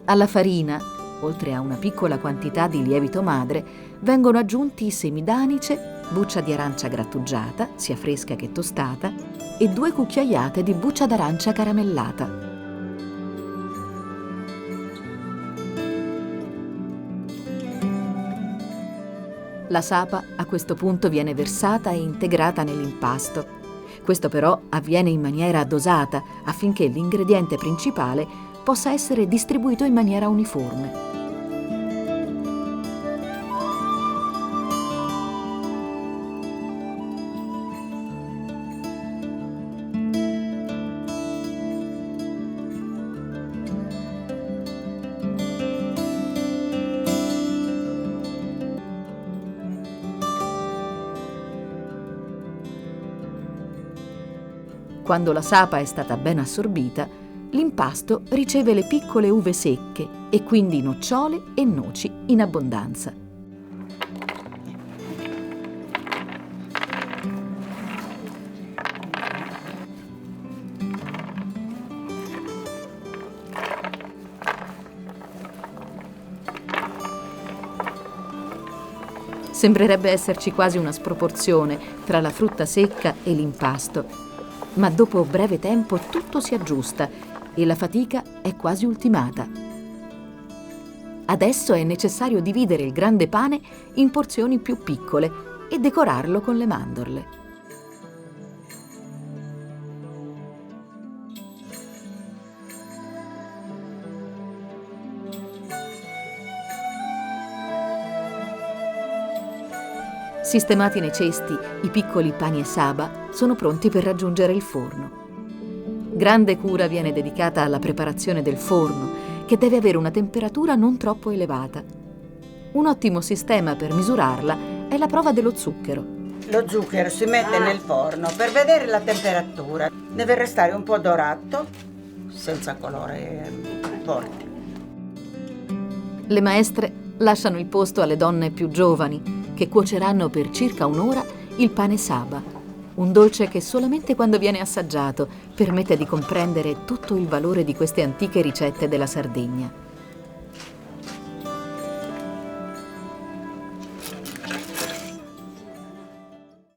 Alla farina, oltre a una piccola quantità di lievito madre, vengono aggiunti semi d'anice, buccia di arancia grattugiata, sia fresca che tostata, e 2 cucchiaiate di buccia d'arancia caramellata. La sapa a questo punto viene versata e integrata nell'impasto. Questo però avviene in maniera dosata affinché l'ingrediente principale possa essere distribuito in maniera uniforme. Quando la sapa è stata ben assorbita, l'impasto riceve le piccole uve secche e quindi nocciole e noci in abbondanza. Sembrerebbe esserci quasi una sproporzione tra la frutta secca e l'impasto, ma dopo breve tempo tutto si aggiusta e la fatica è quasi ultimata. Adesso è necessario dividere il grande pane in porzioni più piccole e decorarlo con le mandorle. Sistemati nei cesti, i piccoli pani e saba sono pronti per raggiungere il forno. Grande cura viene dedicata alla preparazione del forno, che deve avere una temperatura non troppo elevata. Un ottimo sistema per misurarla è la prova dello zucchero. Lo zucchero si mette nel forno per vedere la temperatura. Deve restare un po' dorato, senza colore forte. Le maestre lasciano il posto alle donne più giovani, che cuoceranno per circa un'ora il pane saba, un dolce che solamente quando viene assaggiato permette di comprendere tutto il valore di queste antiche ricette della Sardegna.